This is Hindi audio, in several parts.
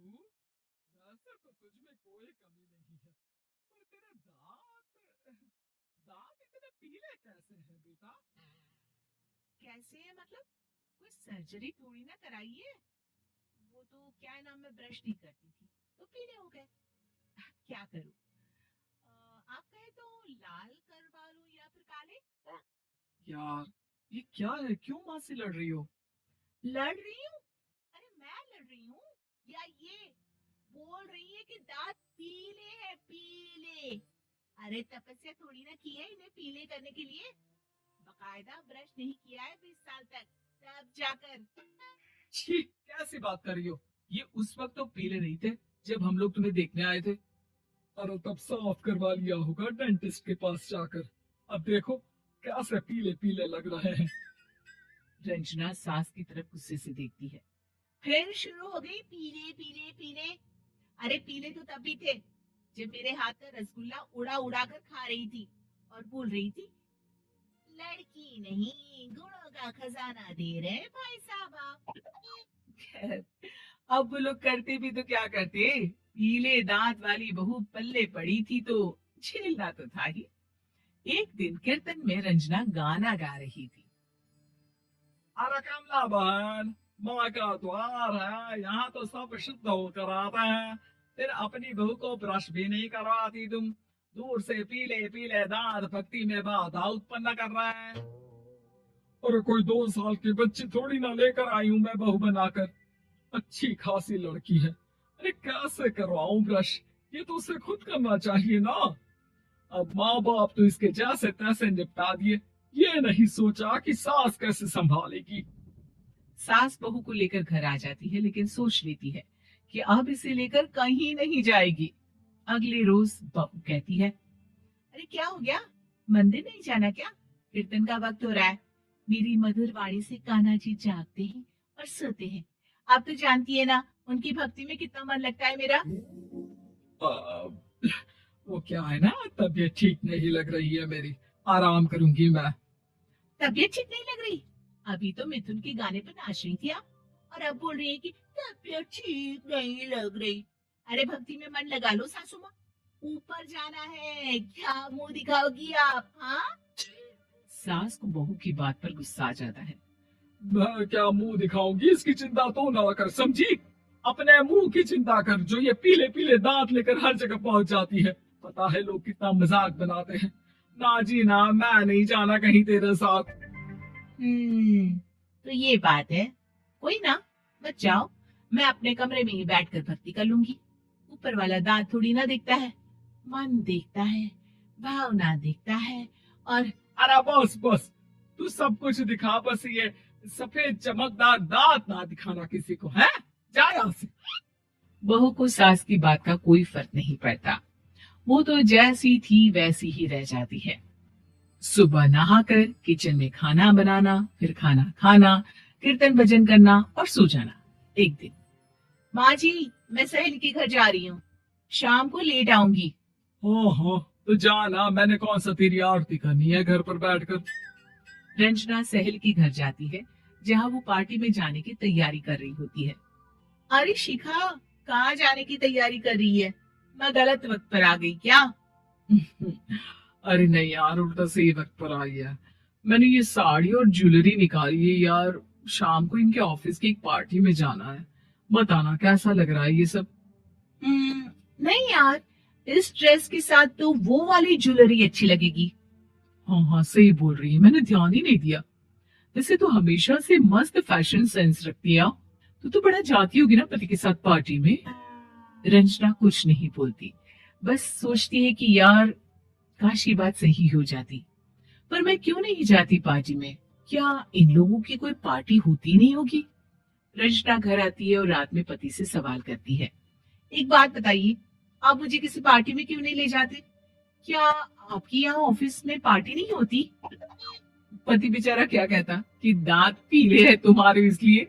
वैसे तो तुझ में कोई कमी नहीं है, पर तेरे दांत दांत इतने पीले कैसे हैं बेटा? कैसे है मतलब? कोई सर्जरी थोड़ी ना कराई है। वो तो क्या है ना, मैं ब्रश नहीं करती थी तो पीले हो गए। क्या करूं? आप कहे तो लाल करवा लूं या फिर काले? यार, ये क्या है? क्यों माँ से लड़ रही हो? लड़ रही हूँ? अरे मैं लड़ रही हूँ या ये बोल रही है कि दांत पीले हैं पीले? अरे तपस्या थोड़ी ना की है इन्हें पीले करने के लिए। बकायदा ब्रश नहीं किया है 20 साल तक, तब जाकर। छी, कैसी बात कर रही हो? ये उस वक्त तो पीले नहीं थे जब हम लोग तुम्हें देखने आए थे। अरे तब साफ करवा लिया होगा डेंटिस्ट के पास जाकर। अब देखो कैसे पीले पीले लग रहे हैं। रंजना सास की तरफ गुस्से से देखती है। फिर शुरू हो गई पीले पीले पीले। अरे पीले तो तब भी थे जब मेरे हाथ का रसगुल्ला उड़ा उड़ा कर खा रही थी और बोल रही थी, लड़की नहीं गुणों का खजाना दे रहे भाई साहब आप। खैर, अब वो लोग करते भी तो क्या करते। पीले दांत वाली बहू पल्ले पड़ी थी तो झेलना तो था ही। एक दिन कीर्तन में रंजना गाना गा रही थी। अरे कमला बहन, माँ का द्वार है, यहाँ तो सब शुद्ध होकर आते हैं। फिर अपनी बहू को ब्रश भी नहीं करवाती तुम। दूर से पीले पीले दांत भक्ति में बाधा उत्पन्न कर रहे हैं। अरे कोई 2 साल की बच्ची थोड़ी ना लेकर आई हूँ मैं बहू बनाकर। अच्छी खासी लड़की है। अरे कैसे करवाऊं ब्रश? ये तो उसे खुद करना चाहिए ना। अब माँ बाप तो इसके जैसे तैसे निपटा दिए, ये नहीं सोचा कि सास कैसे संभालेगी। सास बहू को लेकर घर आ जाती है लेकिन सोच लेती है कि अब इसे लेकर कहीं नहीं जाएगी। अगले रोज बहू कहती है, अरे क्या हो गया? मंदिर नहीं जाना क्या? कीर्तन का वक्त हो रहा है। मेरी मधुर वाणी से कान्हा जी जागते हैं और सोते हैं। आप तो जानती है ना उनकी भक्ति में कितना मन लगता है मेरा। आ, वो क्या है ना, तबीयत ठीक नहीं लग रही है मेरी। आराम करूंगी मैं। तबीयत ठीक नहीं लग रही? अभी तो मिथुन के गाने पर नाच रही थी आप, और अब बोल रही है कि तबीयत ठीक नहीं लग रही। अरे भक्ति में मन लगा लो सासू माँ। ऊपर जाना है, क्या मुंह दिखाओगी आप? हाँ। सास को बहू की बात पर गुस्सा आ जाता है। मैं क्या मुंह दिखाऊंगी, इसकी चिंता तो ना कर, समझी? अपने मुंह की चिंता कर, जो ये पीले पीले दांत लेकर हर जगह पहुंच जाती है। पता है लोग कितना मजाक बनाते हैं। ना जी ना, मैं नहीं जाना कहीं तेरे साथ। तो ये बात है। कोई ना, मत जाओ। मैं अपने कमरे में ही बैठकर भक्ति कर लूंगी। ऊपर वाला दांत थोड़ी ना देखता है, मन देखता है, भावना देखता है। और अरे बस बस, तू सब कुछ दिखा, बस ये सफेद चमकदार दांत ना दिखाना किसी को, है? जा यहाँ से। बहू को सास की बात का कोई फर्क नहीं पड़ता। वो तो जैसी थी वैसी ही रह जाती है। सुबह नहाकर किचन में खाना बनाना, फिर खाना खाना, कीर्तन भजन करना और सो जाना। एक दिन, माँ जी मैं सहेली के घर जा रही हूँ, शाम को लेट आऊंगी। हाँ हाँ, तो जाना, मैंने कौन सा तेरी आरती करनी है घर पर बैठकर। रंजना सहल के घर जाती है जहाँ वो पार्टी में जाने की तैयारी कर रही होती है। अरे शिखा, कहाँ जाने की तैयारी कर रही है? मैं गलत वक्त पर आ गई क्या? अरे नहीं यार, उल्टा सही वक्त पर आई है। मैंने ये साड़ी और ज्वेलरी निकाली है यार। शाम को इनके ऑफिस की एक पार्टी में जाना है। बताना कैसा लग रहा है ये सब? नहीं यार, इस ड्रेस के साथ तो वो वाली ज्वेलरी अच्छी लगेगी। हाँ हाँ, सही बोल रही है, मैंने ध्यान ही नहीं दिया। वैसे तो हमेशा से मस्त फैशन सेंस रखती है। तो बड़ा जाती होगी ना पति के साथ पार्टी में। रंजना कुछ नहीं बोलती, बस सोचती है कि यार काश ये बात सही हो जाती। पर मैं क्यों नहीं जाती पार्टी में? क्या इन लोगों की कोई पार्टी होती नहीं होगी? रंजना घर आती है और रात में पति से सवाल करती है, एक बात बताइए, आप मुझे किसी पार्टी में क्यों नहीं ले जाते? क्या आपकी यहाँ ऑफिस में पार्टी नहीं होती? पति बेचारा क्या कहता कि दांत पीले हैं तुम्हारे इसलिए।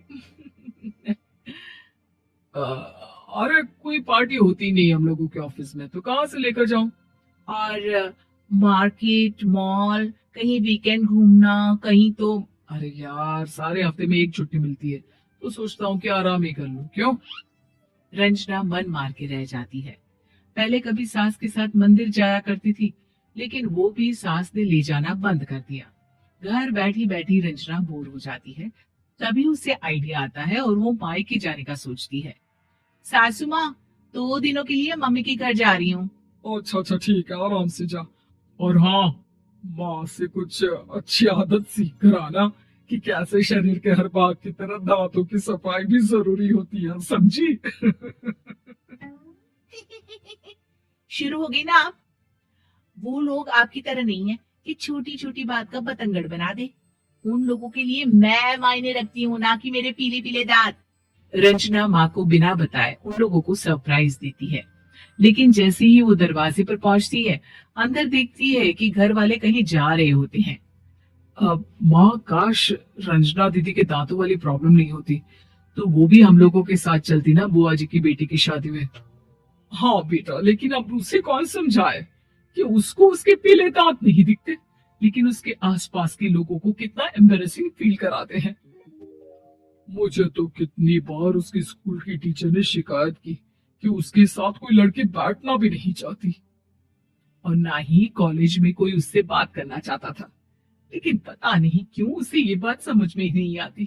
अरे कोई पार्टी होती नहीं हम लोगों के ऑफिस में, तो कहाँ से लेकर जाऊं? और मार्केट, मॉल, कहीं वीकेंड घूमना, कहीं तो। अरे यार, सारे हफ्ते में एक छुट्टी मिलती है, तो सोचता हूँ कि आराम ही कर लूं। क्यों? रंजना मन मार के रह जाती है। पहले कभी सास के साथ मंदिर जाया करती थी, लेकिन वो भी सास ने ले जाना बंद कर दिया। घर बैठी बैठी रंजना बोर हो जाती है। तभी उसे आइडिया आता है और वो मायके जाने का सोचती है। सासू माँ, 2 दिनों के लिए मम्मी के घर जा रही हूँ। अच्छा अच्छा ठीक है, आराम से जा। और हाँ, माँ से कुछ अच्छी आदत सीख कर आना कि कैसे शरीर के हर भाग की तरह दांतों की सफाई भी जरूरी होती है, समझी? शुरू हो गई ना आप? वो लोग आपकी तरह नहीं है कि छोटी छोटी बात का बतंगड़ बना दे। उन लोगों के लिए मैं मायने रखती हूँ, ना कि मेरे पीले पीले दांत। रंजना माँ को बिना बताए उन लोगों को सरप्राइज देती है, लेकिन जैसे ही वो दरवाजे पर पहुंचती है, अंदर देखती है कि घर वाले कहीं जा रहे होते हैं। अब माँ, काश रंजना दीदी के दांतों वाली प्रॉब्लम नहीं होती, तो वो भी हम लोगों के साथ चलती ना बुआ जी की बेटी की शादी में। हाँ बेटा, लेकिन अब उसे कौन समझाए कि उसको उसके पीले दांत नहीं दिखते, लेकिन उसके आसपास के लोगों को कितना एम्बेरसिंग फील कराते हैं। मुझे तो कितनी बार उसके स्कूल की टीचर ने शिकायत की कि उसके साथ कोई लड़की बैठना भी नहीं चाहती, और ना ही कॉलेज में कोई उससे बात करना चाहता था। लेकिन पता नहीं क्यों उसे ये बात समझ में ही नहीं आती।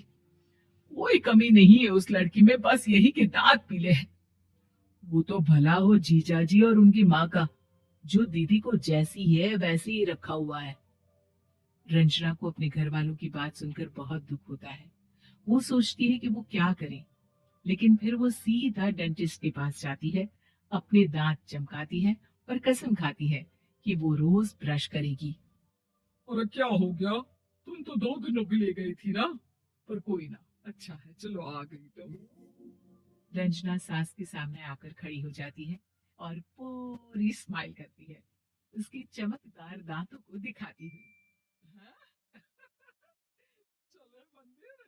कोई कमी नहीं है उस लड़की में, बस यही कि दांत पीले हैं। वो तो भला हो जीजा जी और उनकी माँ का, जो दीदी को जैसी है वैसे ही रखा हुआ है। रंजना को अपने घर वालों की बात सुनकर बहुत दुख होता है। वो सोचती है कि वो क्या करे, लेकिन फिर वो सीधा डेंटिस्ट के पास जाती है, अपने दांत चमकाती है और कसम खाती है कि वो रोज ब्रश करेगी। और क्या हो गया? तुम तो 2 दिनों के लिए गई थी ना? पर कोई ना, अच्छा है, चलो आ गई तुम। रंजना सास के सामने आकर खड़ी हो जाती है और पूरी स्माइल करती है, उसकी चमकदार दांतों को दिखाती हुई। हाँ? चलो मंदिर।